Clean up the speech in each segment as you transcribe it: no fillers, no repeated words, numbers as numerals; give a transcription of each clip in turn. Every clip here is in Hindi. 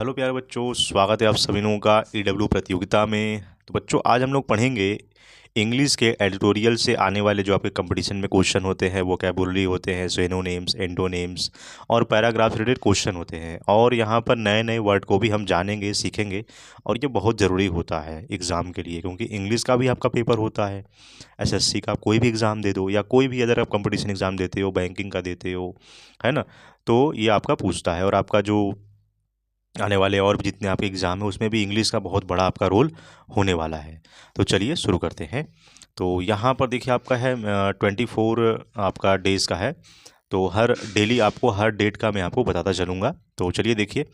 हेलो प्यारे बच्चों, स्वागत है आप सभी लोगों का ईडब्ल्यू प्रतियोगिता में। तो बच्चों, आज हम लोग पढ़ेंगे इंग्लिश के एडिटोरियल से आने वाले जो आपके कंपटीशन में क्वेश्चन होते हैं, वोकैबुलरी होते हैं, सिनोनिम्स, एंटोनिम्स और पैराग्राफ रिलेटेड क्वेश्चन होते हैं। और यहाँ पर नए नए वर्ड को भी हम जानेंगे, सीखेंगे। और ये बहुत ज़रूरी होता है एग्ज़ाम के लिए, क्योंकि इंग्लिश का भी आपका पेपर होता है। एसएससी का कोई भी एग्ज़ाम दे दो या कोई भी अदर आप कंपटीशन एग्ज़ाम देते हो, बैंकिंग का देते हो, है ना, तो ये आपका पूछता है। और आपका जो आने वाले और भी जितने आपके एग्ज़ाम हैं उसमें भी इंग्लिश का बहुत बड़ा आपका रोल होने वाला है। तो चलिए शुरू करते हैं। तो यहाँ पर देखिए आपका है 24 आपका डेज़ का है। तो हर डेली आपको हर डेट का मैं आपको बताता चलूँगा। तो चलिए देखिए,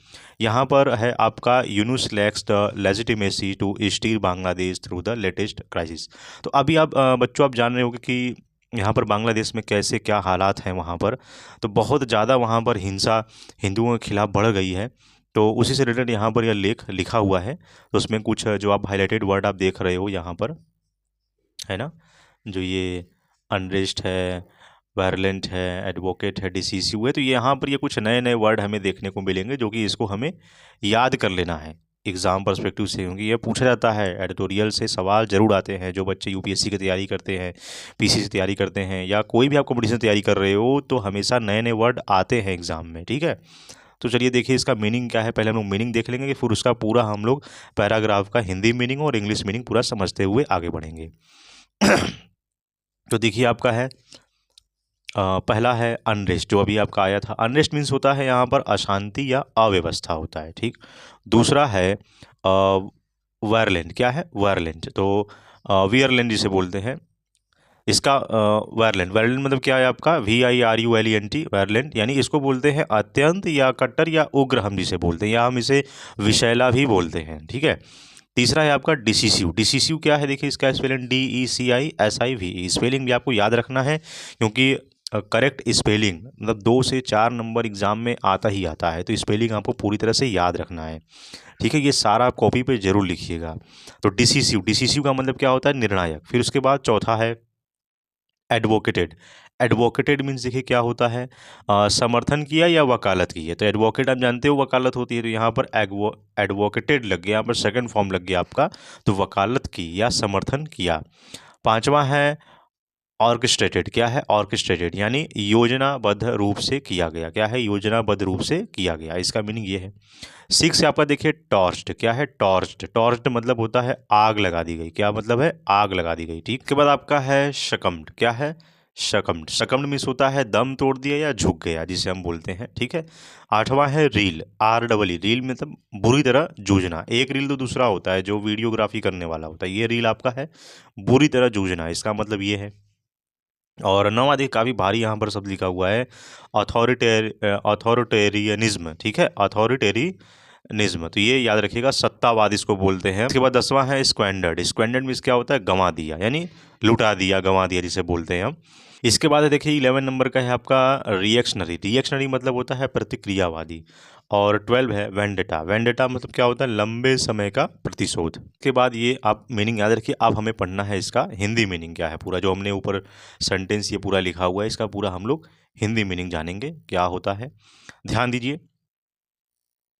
यहाँ पर है आपका Yunus lacks the legitimacy to steer Bangladesh through the latest crisis. तो अभी आप बच्चों आप जान रहे होंगे कि यहाँ पर बांग्लादेश में कैसे क्या हालात हैं वहाँ पर। तो बहुत ज़्यादा वहाँ पर हिंसा हिंदुओं के खिलाफ़ बढ़ गई है। तो उसी से रिलेटेड यहाँ पर यह लेख लिखा हुआ है। तो उसमें कुछ जो आप हाईलाइटेड वर्ड आप देख रहे हो यहाँ पर, है ना, जो ये अनरेस्ट है, वायलेंट है, एडवोकेट है, डिसीसिव है। तो यहाँ पर ये कुछ नए नए वर्ड हमें देखने को मिलेंगे जो कि इसको हमें याद कर लेना है एग्ज़ाम पर्सपेक्टिव से, क्योंकि ये पूछा जाता है। एडिटोरियल से सवाल जरूर आते हैं। जो बच्चे यूपीएससी की तैयारी करते हैं, पीसी से तैयारी करते हैं, या कोई भी आप कंपटीशन तैयारी कर रहे हो, तो हमेशा नए नए वर्ड आते हैं एग्ज़ाम में। ठीक है, तो चलिए देखिए इसका मीनिंग क्या है। पहले हम लोग मीनिंग देख लेंगे, फिर उसका पूरा हम लोग पैराग्राफ का हिंदी मीनिंग और इंग्लिश मीनिंग पूरा समझते हुए आगे बढ़ेंगे। तो देखिए आपका है पहला है अनरेस्ट, जो अभी आपका आया था। अनरेस्ट मीन्स होता है यहाँ पर अशांति या अव्यवस्था होता है। ठीक, दूसरा है वायलेंट। क्या है वायलेंट? तो वियरलेंट जिसे बोलते हैं, इसका वायलेंट वायलेंट मतलब क्या है आपका VIRULENT वायलेंट, यानी इसको बोलते हैं अत्यंत या कट्टर या उग्र, हम जिसे बोलते हैं, या हम इसे विषैला भी बोलते हैं। ठीक है, तीसरा है आपका डिसीसिव। डिसीसिव क्या है? देखिए इसका स्पेलिंग DECISIV। स्पेलिंग भी आपको याद रखना है, क्योंकि करेक्ट स्पेलिंग मतलब 2 से 4 नंबर एग्जाम में आता ही आता है। तो स्पेलिंग आपको पूरी तरह से याद रखना है। ठीक है, ये सारा कॉपी पे जरूर लिखिएगा। तो डिसीसिव, डिसीसिव का मतलब क्या होता है? निर्णायक। फिर उसके बाद चौथा है एडवोकेटेड। एडवोकेटेड मीन्स देखिए क्या होता है? समर्थन किया या वकालत की है। तो एडवोकेट आप जानते हो वकालत होती है, तो यहाँ पर एडवोकेटेड लग गया, यहाँ पर सेकंड फॉर्म लग गया आपका। तो वकालत की या समर्थन किया। पांचवा है ऑर्केस्ट्रेटेड। क्या है? ऑर्केस्ट्रेटेड यानी योजनाबद्ध रूप से किया गया। क्या है? योजनाबद्ध रूप से किया गया। इसका मीनिंग ये है। सिक्स आपका देखिए टॉर्च्ड। क्या है? टॉर्च्ड। टॉर्च्ड मतलब होता है आग लगा दी गई। क्या मतलब है? आग लगा दी गई। ठीक, के बाद आपका है शकम्ड। क्या है? शकम्ड। शकम्ड मीन्स होता है दम तोड़ दिया या झुक गया, जिसे हम बोलते हैं। ठीक है, आठवां है रील। REE। रील मतलब बुरी तरह जूझना। एक रील तो दूसरा होता है जो वीडियोग्राफी करने वाला होता है, ये रील आपका है बुरी तरह जूझना, इसका मतलब ये है। और नौवां देखिए काफ़ी भारी यहाँ पर शब्द लिखा हुआ है, अथॉरिटेरियनिज्म। ठीक है, अथॉरिटेरियनिज्म, तो ये याद रखिएगा, सत्तावाद इसको बोलते हैं। उसके बाद 10वां है स्क्वैंडर्ड। स्क्वैंडर्ड मीन्स क्या होता है? गंवा दिया, यानी लुटा दिया, गंवा दिया जिसे बोलते हैं हम। इसके बाद देखिए 11 नंबर का है आपका रिएक्शनरी। रिएक्शनरी मतलब होता है प्रतिक्रियावादी। और 12 है वेंडेटा। वेंडेटा मतलब क्या होता है? लंबे समय का प्रतिशोध। के बाद ये आप मीनिंग याद रखिए। अब हमें पढ़ना है इसका हिंदी मीनिंग क्या है। पूरा जो हमने ऊपर सेंटेंस ये पूरा लिखा हुआ है, इसका पूरा हम लोग हिंदी मीनिंग जानेंगे क्या होता है। ध्यान दीजिए,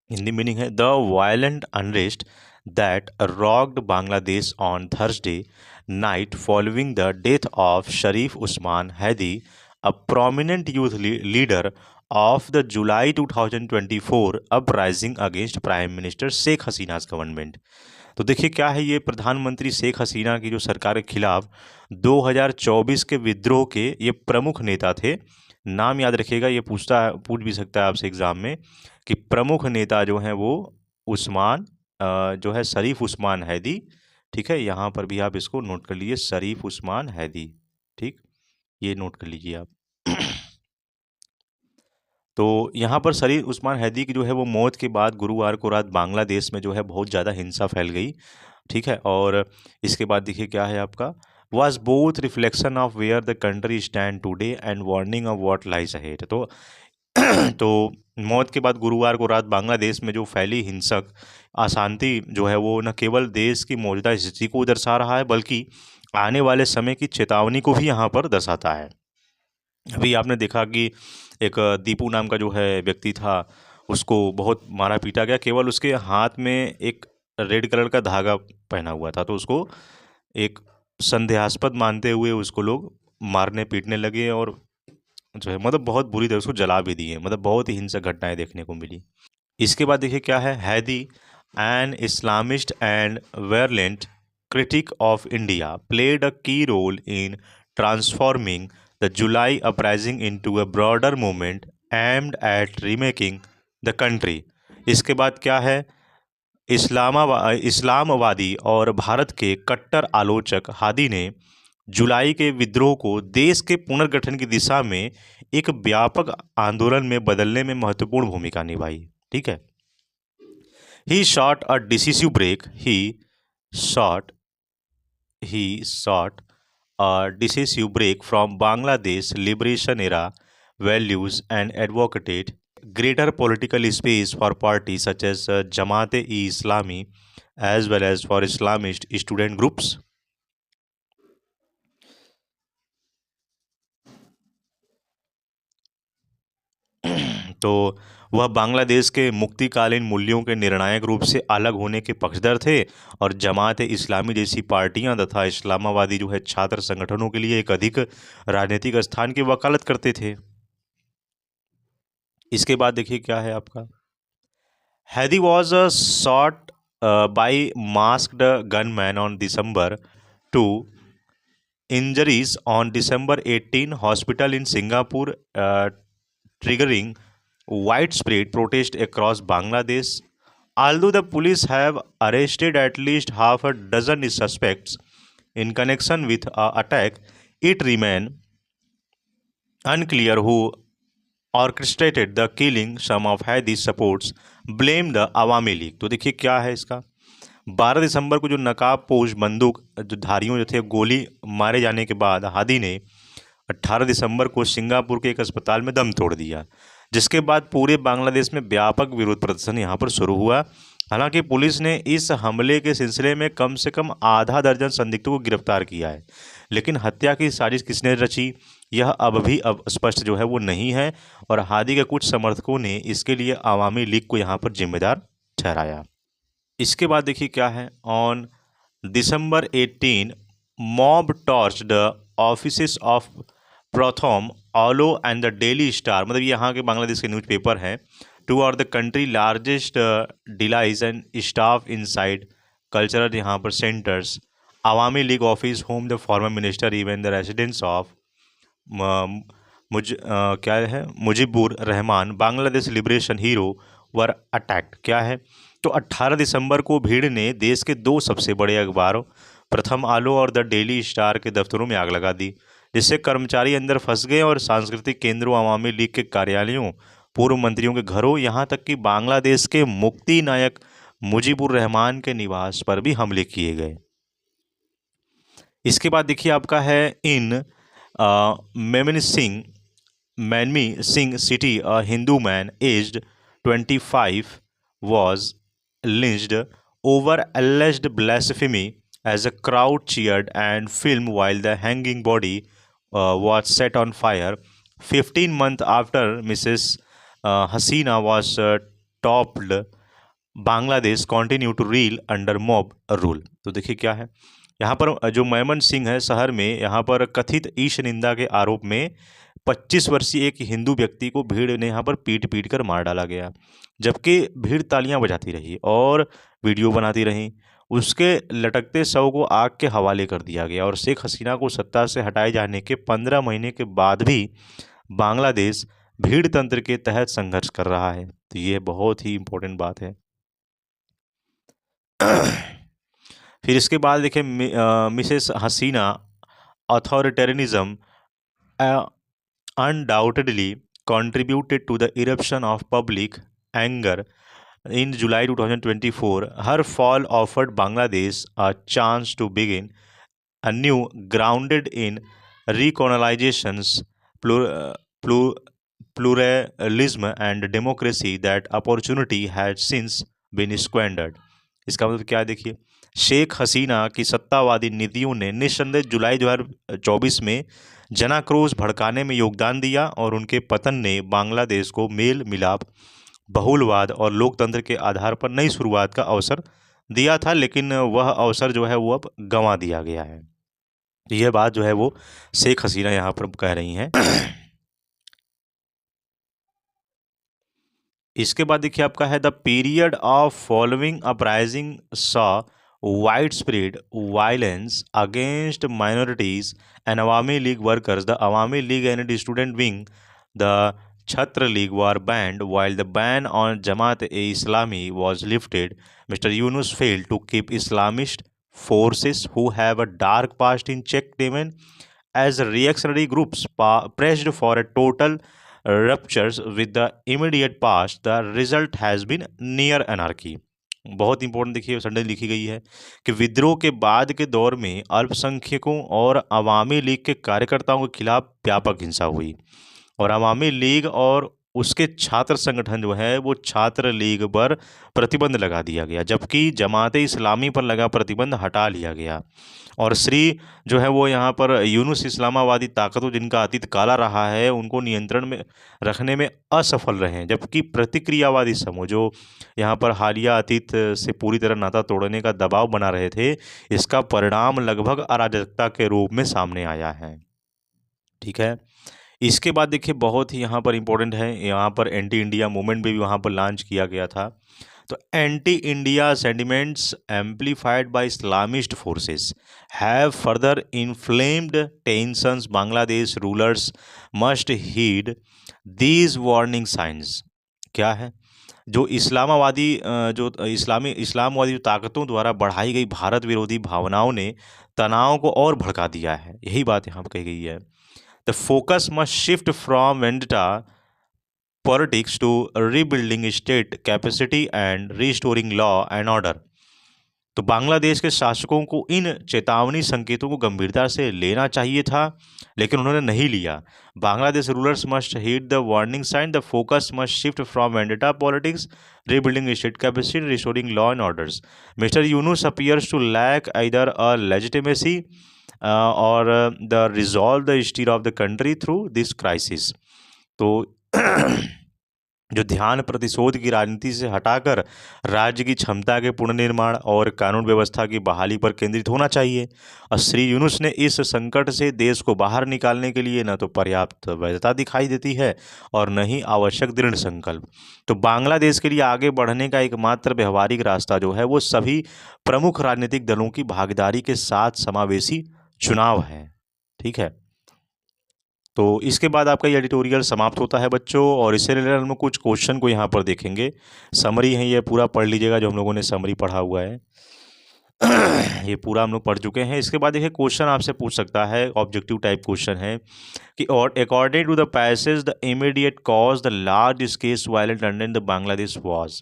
हिंदी मीनिंग है the violent unrest that rocked Bangladesh on Thursday night following the death of Sharif Osman Hadi, a prominent youth leader of the July 2024 uprising against prime minister Sheikh Hasina's government. तो देखिए क्या है, ये प्रधानमंत्री शेख हसीना की जो सरकार के खिलाफ 2024 के विद्रोह के ये प्रमुख नेता थे। नाम याद रखिएगा, ये पूछ भी सकता है आपसे एग्जाम में कि प्रमुख नेता जो हैं वो उस्मान जो है शरीफ उस्मान हैदी। ठीक है, यहाँ पर भी आप इसको नोट कर लीजिए, शरीफ उस्मान हैदी। ठीक, ये नोट कर लीजिए आप। तो यहाँ पर शरीफ उस्मान हैदी की जो है वो मौत के बाद गुरुवार को रात बांग्लादेश में जो है बहुत ज़्यादा हिंसा फैल गई। ठीक है, और इसके बाद देखिए क्या है आपका, was both reflection of where the country stand today and warning of what lies ahead. तो तो मौत के बाद गुरुवार को रात बांग्लादेश में जो फैली हिंसक अशांति जो है वो न केवल देश की मौजूदा स्थिति को दर्शा रहा है, बल्कि आने वाले समय की चेतावनी को भी यहाँ पर दर्शाता है। अभी आपने देखा कि एक दीपू नाम का जो है व्यक्ति था, उसको बहुत मारा पीटा गया, केवल उसके हाथ में एक रेड कलर का धागा पहना हुआ था, तो उसको एक संदेहास्पद मानते हुए उसको लोग मारने पीटने लगे और जो है मतलब बहुत बुरी तरह उसको जला भी दिए, मतलब बहुत ही हिंसक घटनाएं देखने को मिली। इसके बाद देखिए क्या है, Hadi an Islamist and violent critic of India played a key role in transforming the July uprising into a broader movement aimed at remaking the country। इसके बाद क्या है, इस्लामवादी और भारत के कट्टर आलोचक हादी ने जुलाई के विद्रोह को देश के पुनर्गठन की दिशा में एक व्यापक आंदोलन में बदलने में महत्वपूर्ण भूमिका निभाई। ठीक है, he shot a decisive break shot he sought a decisive break from Bangladesh liberation era values and advocated greater political space for parties such as Jamaat-e-Islami as well as for Islamist student groups। तो वह बांग्लादेश के मुक्तिकालीन मूल्यों के निर्णायक रूप से अलग होने के पक्षधर थे और जमात इस्लामी जैसी पार्टियां तथा इस्लामाबादी जो है छात्र संगठनों के लिए एक अधिक राजनीतिक स्थान की वकालत करते थे। इसके बाद देखिए क्या है आपका, हैदी was shot by masked gunman on December 2, injuries on December 18, hospital in Singapore, triggering widespread protest across Bangladesh. Although the police have arrested at least half a dozen suspects in connection with the attack, it remains unclear who orchestrated the killing। Some of Hadi's supports blame the Awami League। तो देखिए क्या है इसका, 12 दिसंबर को जो नकाबपोश बंदूक जो धारियों जो थे गोली मारे जाने के बाद हादी ने 18 दिसंबर को सिंगापुर के एक अस्पताल में दम तोड़ दिया, जिसके बाद पूरे बांग्लादेश में व्यापक विरोध प्रदर्शन यहाँ पर शुरू हुआ। हालांकि पुलिस ने इस हमले के सिलसिले में कम से कम आधा दर्जन संदिग्धों को गिरफ्तार किया है, लेकिन हत्या की साजिश किसने रची यह अब भी स्पष्ट जो है वो नहीं है, और हादी के कुछ समर्थकों ने इसके लिए अवामी लीग को यहाँ पर जिम्मेदार ठहराया। इसके बाद देखिए क्या है, on December 18 mob torched the offices of Prothom Alo and the Daily Star, मतलब यहाँ के बांग्लादेश के न्यूज़पेपर हैं, two are the country largest dailies and staff inside cultural यहाँ पर centres, Awami League office home the former minister even the residence of क्या है Mujibur Rahman Bangladesh liberation hero were attacked. क्या है, तो 18 दिसंबर को भीड़ ने देश के दो सबसे बड़े अखबारों प्रथम आलो और द डेली स्टार के दफ्तरों में आग लगा दी, जिससे कर्मचारी अंदर फंस गए और सांस्कृतिक केंद्रों, अवामी लीग के कार्यालयों, पूर्व मंत्रियों के घरों, यहाँ तक कि बांग्लादेश के मुक्ति नायक मुजीबुर रहमान के निवास पर भी हमले किए गए। इसके बाद देखिए आपका है, in Mymensingh city a Hindu man aged 25 was lynched over alleged blasphemy as a crowd cheered and filmed while the hanging body was set on fire 15 months after Mrs. Hasina was toppled। Bangladesh continue to reel under mob rule. तो देखिए क्या है, यहाँ पर जो मेमन सिंह है शहर में, यहाँ पर कथित ईश निंदा के आरोप में 25 वर्षीय एक हिंदू व्यक्ति को भीड़ ने यहाँ पर पीट कर मार डाला गया, जबकि भीड़ तालियां बजाती रही और वीडियो बनाती रही। उसके लटकते शव को आग के हवाले कर दिया गया और शेख हसीना को सत्ता से हटाए जाने के 15 महीने के बाद भी बांग्लादेश भीड़ तंत्र के तहत संघर्ष कर रहा है। तो ये बहुत ही इम्पोर्टेंट बात है। फिर इसके बाद देखिए, Mrs Hasina authoritarianism undoubtedly contributed to the eruption of public anger in July 2024. Her fall offered Bangladesh a chance to begin anew, grounded in recolonization's pluralism and democracy. That opportunity had since been squandered। इसका मतलब क्या है, देखिए, शेख हसीना की सत्तावादी नीतियों ने निस्संदेह जुलाई 2024 में जनाक्रोश भड़काने में योगदान दिया और उनके पतन ने बांग्लादेश को मेल मिलाप, बहुलवाद और लोकतंत्र के आधार पर नई शुरुआत का अवसर दिया था, लेकिन वह अवसर जो है वो अब गंवा दिया गया है। तो यह बात जो है वो शेख हसीना यहाँ पर कह रही हैं। इसके बाद देखिए आपका है the period of following uprising saw wide spread violence against minorities and Awami League workers. The Awami League and student wing the Chhatra League were banned while the ban on Jamaat-e-Islami was lifted. Mr. Yunus failed to keep Islamist forces who have a dark past in check, even as reactionary groups pressed for a total ruptures with the immediate past. The result has been near anarchy. बहुत इंपॉर्टेंट देखिए संडे लिखी गई है कि विद्रोह के बाद के दौर में अल्पसंख्यकों और अवामी लीग के कार्यकर्ताओं के खिलाफ व्यापक हिंसा हुई और अवामी लीग और उसके छात्र संगठन जो है वो छात्र लीग पर प्रतिबंध लगा दिया गया, जबकि जमाते इस्लामी पर लगा प्रतिबंध हटा लिया गया। और श्री जो है वो यहाँ पर यूनुस इस्लामावादी ताकतों जिनका अतीत काला रहा है उनको नियंत्रण में रखने में असफल रहे हैं, जबकि प्रतिक्रियावादी समूह जो यहाँ पर हालिया अतीत से पूरी तरह नाता तोड़ने का दबाव बना रहे थे, इसका परिणाम लगभग अराजकता के रूप में सामने आया है। ठीक है, इसके बाद देखिए बहुत ही यहाँ पर इम्पोर्टेंट है, यहाँ पर एंटी इंडिया मूवमेंट भी वहाँ पर लॉन्च किया गया था। तो anti India sentiments amplified by Islamist forces have further inflamed tensions. Bangladesh rulers must heed these warning signs. क्या है, जो इस्लामवादी जो ताकतों द्वारा बढ़ाई गई भारत विरोधी भावनाओं ने तनाव को और भड़का दिया है, यही बात यहाँ पर कही गई है। The focus must shift from vendetta politics to rebuilding state capacity and restoring law and order. तो बांग्लादेश के शासकों को इन चेतावनी संकेतों को गंभीरता से लेना चाहिए था, लेकिन उन्होंने नहीं लिया। Bangladesh rulers must heed the warning sign. The focus must shift from vendetta politics, rebuilding state capacity, restoring law and orders. Mr. Yunus appears to lack either a legitimacy or the resolve the history of the country through this crisis. तो जो ध्यान प्रतिशोध की राजनीति से हटाकर राज्य की क्षमता के पुनर्निर्माण और कानून व्यवस्था की बहाली पर केंद्रित होना चाहिए। और श्री यूनुस ने इस संकट से देश को बाहर निकालने के लिए न तो पर्याप्त वैधता दिखाई देती है और न ही आवश्यक दृढ़ संकल्प। तो बांग्लादेश के लिए आगे बढ़ने का एकमात्र व्यवहारिक रास्ता जो है वो सभी प्रमुख राजनीतिक दलों की भागीदारी के साथ समावेशी चुनाव है। ठीक है, तो इसके बाद आपका ये एडिटोरियल समाप्त होता है बच्चों, और इससे रिलेटेड हम लोग कुछ क्वेश्चन को यहाँ पर देखेंगे। समरी है, ये पूरा पढ़ लीजिएगा जो हम लोगों ने समरी पढ़ा हुआ है। ये पूरा हम लोग पढ़ चुके हैं। इसके बाद देखिए क्वेश्चन आपसे पूछ सकता है, ऑब्जेक्टिव टाइप क्वेश्चन है कि और according to the passage the immediate cause the large scale violent under the Bangladesh was.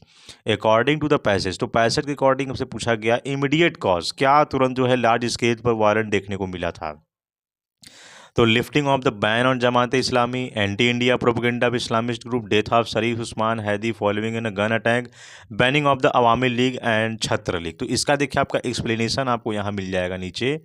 According to the passage, तो पैसेज के अकॉर्डिंग हमसे पूछा गया इमीडिएट कॉज, क्या तुरंत जो है लार्ज स्केल पर वायलेंट देखने को मिला था। तो lifting of the ban on Jamaat Islami, anti India propaganda of Islamist group, death of Sharif Osman Hadi following in a gun attack, banning of the Awami League and Chhatra League. तो इसका देखिए आपका एक्सप्लेनेशन आपको यहाँ मिल जाएगा नीचे।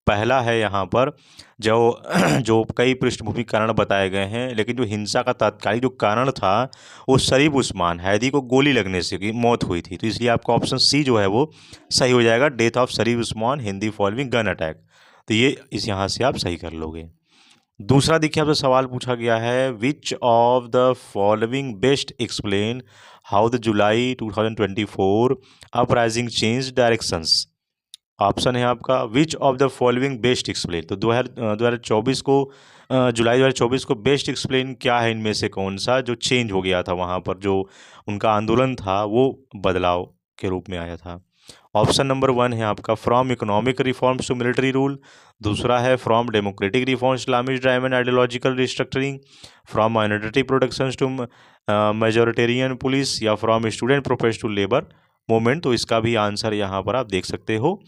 पहला है यहाँ पर जो कई पृष्ठभूमि कारण बताए गए हैं, लेकिन जो हिंसा का तात्कालिक जो कारण था वो शरीफ उस्मान हैदी को गोली लगने से की मौत हुई थी। तो इसलिए आपका ऑप्शन सी जो है वो सही हो जाएगा, death of Sharif Usman Hindi following gun attack. तो ये इस यहाँ से आप सही कर लोगे। दूसरा देखिए आपसे सवाल पूछा गया है, which of the following best explain how the July 2024 uprising change directions. Option है आपका which of the following best explain. तो 2024 को जुलाई 2024 को बेस्ट एक्सप्लेन क्या है, इनमें से कौन सा जो चेंज हो गया था, वहाँ पर जो उनका आंदोलन था वो बदलाव के रूप में आया था। ऑप्शन नंबर 1 है आपका from economic reforms to military rule. दूसरा है from democratic reforms Islamic driven ideological restructuring, from minority protections to majoritarian police, या from student protest to labour movement. तो इसका भी आंसर यहाँ पर आप देख सकते हो,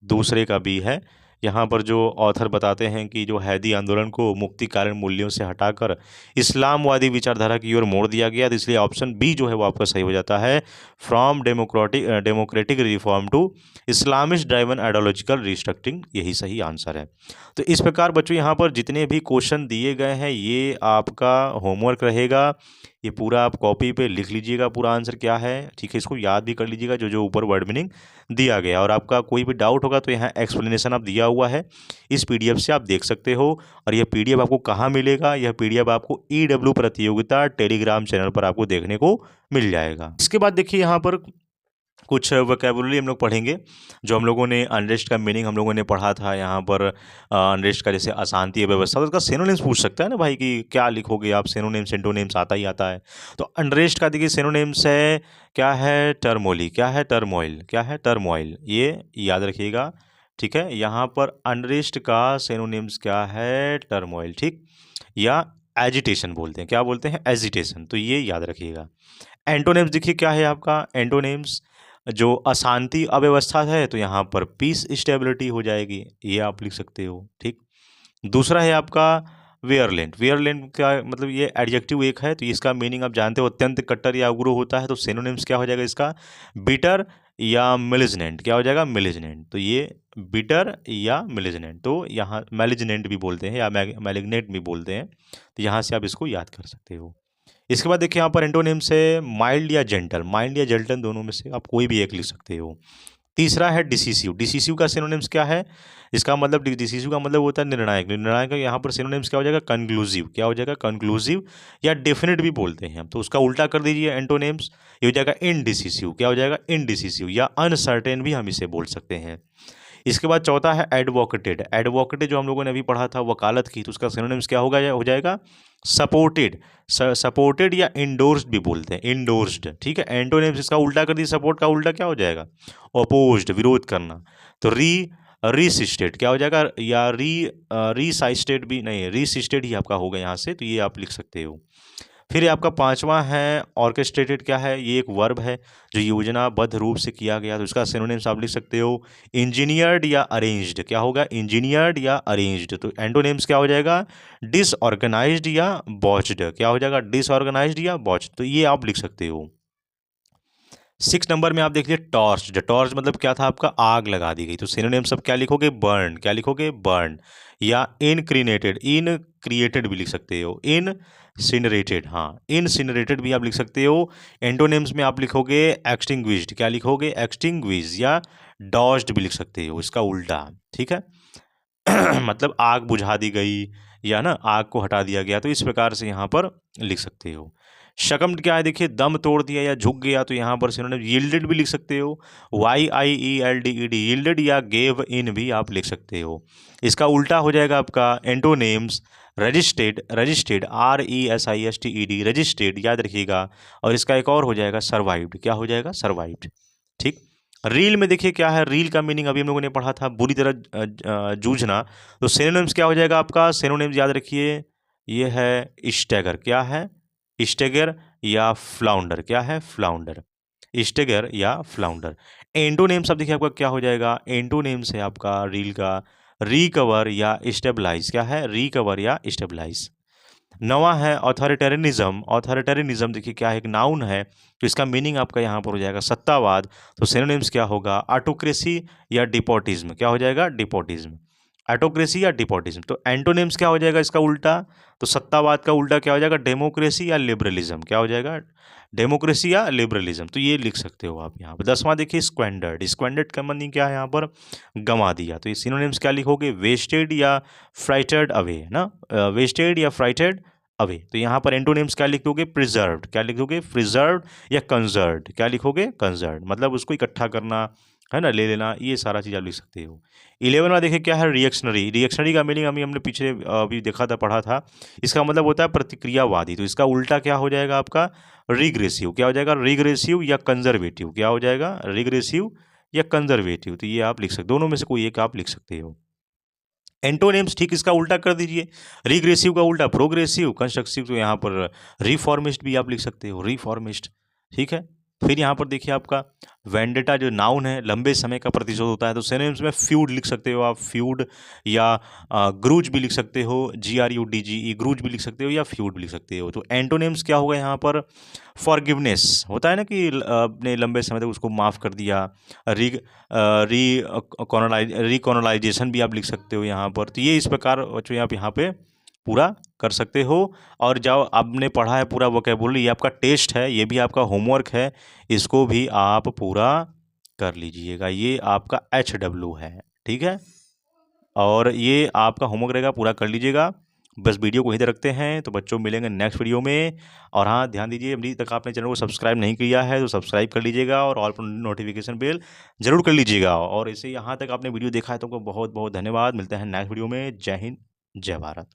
दूसरे का भी है। यहाँ पर जो ऑथर बताते हैं कि जो हैदी आंदोलन को मुक्तिकालीन मूल्यों से हटाकर इस्लामवादी विचारधारा की ओर मोड़ दिया गया, तो इसलिए ऑप्शन बी जो है वो आपका सही हो जाता है, from democratic reform to Islamist driven ideological restructuring, यही सही आंसर है। तो इस प्रकार बच्चों यहाँ पर जितने भी क्वेश्चन दिए गए हैं ये आपका होमवर्क रहेगा। ये पूरा आप कॉपी पे लिख लीजिएगा पूरा आंसर क्या है, ठीक है। इसको याद भी कर लीजिएगा जो जो ऊपर वर्ड मीनिंग दिया गया, और आपका कोई भी डाउट होगा तो यहाँ एक्सप्लेनेशन आप दिया हुआ है, इस पीडीएफ से आप देख सकते हो। और यह पीडीएफ आपको कहाँ मिलेगा, यह पीडीएफ आपको ईडब्ल्यू प्रतियोगिता टेलीग्राम चैनल पर आपको देखने को मिल जाएगा। इसके बाद देखिए यहाँ पर कुछ वोकैबुलरी हम लोग पढ़ेंगे जो हम लोगों ने अनरेस्ट का मीनिंग हम लोगों ने पढ़ा था यहाँ पर। अनरेस्ट का जैसे अशांति अव्यवस्था, तो उसका सिनोनिम्स पूछ सकता है ना भाई कि क्या लिखोगे आप, सिनोनिम्स एंटोनिम्स आता ही आता है। तो अनरेस्ट का देखिए सिनोनिम्स है, क्या है, टर्मोली, क्या है, टर्मोइल, क्या है, टर्मोइल, ये याद रखिएगा, ठीक है। यहाँ पर अनरेस्ट का सिनोनिम्स क्या है, टर्मोइल, ठीक, या एजिटेशन बोलते हैं, क्या बोलते हैं, एजिटेशन, तो ये याद रखिएगा। एंटोनिम्स देखिए क्या है आपका, एंटोनिम्स जो अशांति अव्यवस्था है तो यहाँ पर पीस स्टेबिलिटी हो जाएगी, ये आप लिख सकते हो, ठीक। दूसरा है आपका वेयरलेंट, वेयरलेंट का मतलब ये एडजेक्टिव एक है, तो इसका मीनिंग आप जानते हो अत्यंत कट्टर या उग्र होता है, तो सिनोनिम्स क्या हो जाएगा इसका, बिटर या मिलिजनेंट, क्या हो जाएगा, मिलिजनेंट, तो ये बिटर या मिलिजनेंट, तो यहाँ मैलिजनेंट भी बोलते हैं या मैलिग्नेंट भी बोलते हैं, तो यहाँ से आप इसको याद कर सकते हो। इसके बाद देखिए यहाँ पर एंटोनिम्स है माइल्ड या जेंटल, माइल्ड या जेंटल दोनों में से आप कोई भी एक लिख सकते हो। तीसरा है डिसिसिव, डिसिसिव का सिनोनिम्स क्या है, इसका मतलब डिसिसिव का मतलब होता है निर्णायक, निर्णायक का यहाँ पर सिनोनिम्स क्या हो जाएगा, कंक्लूसिव, क्या हो जाएगा, कंक्लूसिव या डेफिनेट भी बोलते हैं हम, तो उसका उल्टा कर दीजिए एंटोनिम्स, ये हो जाएगा इनडिसिसिव, क्या हो जाएगा, इनडिसिसिव या अनसर्टेन भी हम इसे बोल सकते हैं। इसके बाद चौथा है एडवोकेटेड, एडवोकेटेड जो हम लोगों ने अभी पढ़ा था वकालत की, तो उसका सिनोनिम्स क्या होगा, हो जाएगा सपोर्टेड, सपोर्टेड या इंडोर्स्ड भी बोलते हैं, इंडोर्स्ड, ठीक है। एंटोनिम्स इसका उल्टा कर दिए, सपोर्ट का उल्टा क्या हो जाएगा, अपोज्ड, विरोध करना, तो रीसिस्टेड क्या हो जाएगा, या रीसाइस्टेड भी नहीं, रीसिस्टेड ही आपका होगा यहाँ से, तो ये आप लिख सकते हो। फिर आपका पांचवा है ऑर्केस्ट्रेटेड, क्या है, ये एक वर्ब है जो योजनाबद्ध रूप से किया गया, तो उसका सिनोनिम्स आप लिख सकते हो इंजीनियर्ड या अरेंज्ड, क्या होगा, इंजीनियर्ड या अरेंज्ड, तो एंटोनिम्स क्या हो जाएगा, डिसऑर्गेनाइज्ड या बॉच्ड, क्या हो जाएगा, डिसऑर्गेनाइज्ड या बॉच्ड, तो ये आप लिख सकते हो। 6 नंबर में आप देखिए टॉर्च, टॉर्च मतलब क्या था आपका, आग लगा दी गई, तो सिनोनिम सब क्या लिखोगे, बर्न, क्या लिखोगे, बर्न, या इनक्रिनेटेड, इन क्रिएटेड भी लिख सकते हो, इनसिनरेटेड, हाँ इनसिनरेटेड भी आप लिख सकते हो। एंटोनिम्स में आप लिखोगे एक्सटिंग्विश्ड, क्या लिखोगे, एक्सटिंग्विश, या डॉज्ड भी लिख सकते हो, इसका उल्टा, ठीक है। मतलब आग बुझा दी गई या ना आग को हटा दिया गया, तो इस प्रकार से यहाँ पर लिख सकते हो। शकम क्या है देखिए, दम तोड़ दिया या झुक गया, तो यहाँ पर सिनोनिम यील्डेड भी लिख सकते हो, YIELDED, यील्डेड या गेव इन भी आप लिख सकते हो। इसका उल्टा हो जाएगा आपका एंटोनेम्स रजिस्टेड, रजिस्टेड RESISTED, रजिस्टेड याद रखिएगा, और इसका एक और हो जाएगा सर्वाइव्ड, क्या हो जाएगा, सर्वाइव्ड, ठीक। रील में देखिए क्या है, रील का मीनिंग अभी हम लोगों ने पढ़ा था, बुरी तरह जूझना, तो सिनोनिम्स क्या हो जाएगा आपका, सिनोनिम्स याद रखिए, ये है स्टैगर, क्या है, स्टेगर या फ्लाउंडर, क्या है, फ्लाउंडर, स्टेगर या फ्लाउंडर। एंटोनेम्स अब देखिए आपका क्या हो जाएगा, एंटोनेम्स है आपका रील का रिकवर या स्टेबलाइज, क्या है, रिकवर या स्टेबलाइज। नवा है ऑथोरिटेरियनिज्म, ऑथोरिटेरियनिज्म देखिए क्या है, एक नाउन है, तो इसका मीनिंग आपका यहाँ पर हो जाएगा सत्तावाद, तो सिनोनिम्स क्या होगा, ऑटोक्रेसी या डिपोटिज्म, क्या हो जाएगा, डिपोटिज्म, ऑटोक्रेसी या डिपोटिज्म। तो एंटोनिम्स क्या हो जाएगा इसका उल्टा, तो सत्तावाद का उल्टा क्या हो जाएगा, डेमोक्रेसी या लिबरलिज्म, क्या हो जाएगा, डेमोक्रेसी या लिबरलिज्म, तो ये लिख सकते हो आप यहाँ पर। 10वां देखिए स्क्वेंडर्ड, स्क्वेंडर्ड का मीनिंग क्या है यहाँ पर, गंवा दिया, तो ये सिनोनिम्स क्या लिखोगे, वेस्टेड या फ्राइटेड अवे, ना वेस्टेड या फ्राइटेड अवे, तो यहाँ पर एंटोनिम्स क्या लिख दोगे, प्रिजर्व्ड, क्या लिख दोगे, प्रिजर्व्ड या कंजर्व्ड, क्या लिखोगे, कंजर्व्ड, मतलब उसको इकट्ठा करना है ना, ले लेना, ये सारा चीज़ आप लिख सकते हो। 11वां देखिए क्या है, रिएक्शनरी, रिएक्शनरी का मीनिंग अभी हमने पीछे अभी देखा था, पढ़ा था, इसका मतलब होता है प्रतिक्रियावादी, तो इसका उल्टा क्या हो जाएगा आपका, रिग्रेसिव, क्या हो जाएगा, रिग्रेसिव या कंजर्वेटिव, क्या हो जाएगा, रिग्रेसिव या कंजर्वेटिव, तो ये आप लिख सकते, दोनों में से कोई एक आप लिख सकते हो। एंटोनिम्स ठीक इसका उल्टा कर दीजिए, रिग्रेसिव का उल्टा प्रोग्रेसिव, कंस्ट्रक्टिव, तो यहाँ पर रिफॉर्मिस्ट भी आप लिख सकते हो, रिफॉर्मिस्ट, ठीक है। फिर यहाँ पर देखिए आपका वेंडेटा जो नाउन है, लंबे समय का प्रतिशोध होता है, तो सिनोनिम्स में फ्यूड लिख सकते हो आप, फ्यूड या ग्रूज भी लिख सकते हो, GRUDGE, ग्रूज भी लिख सकते हो या फ्यूड भी लिख सकते हो। तो एंटोनिम्स क्या होगा यहाँ पर, फॉरगिवनेस होता है ना कि अपने लंबे समय तक उसको माफ़ कर दिया, रिकॉनलाइजेशन भी आप लिख सकते हो यहाँ पर, तो ये इस प्रकार बच्चों आप यहाँ पे पूरा कर सकते हो। और जो आपने पढ़ा है पूरा वोकैबुलरी, ये आपका टेस्ट है, ये भी आपका होमवर्क है, इसको भी आप पूरा कर लीजिएगा। ये आपका HW है, ठीक है। और ये आपका होमवर्क रहेगा, पूरा कर लीजिएगा। बस वीडियो को यहीं तक रखते हैं, तो बच्चों मिलेंगे नेक्स्ट वीडियो में। और हाँ, ध्यान दीजिए, अभी तक आपने चैनल को सब्सक्राइब नहीं किया है तो सब्सक्राइब कर लीजिएगा और ऑल पर नोटिफिकेशन बेल जरूर कर लीजिएगा। और इसे यहाँ तक आपने वीडियो देखा है तो आपको बहुत बहुत धन्यवाद। मिलते हैं नेक्स्ट वीडियो में। जय हिंद, जय भारत।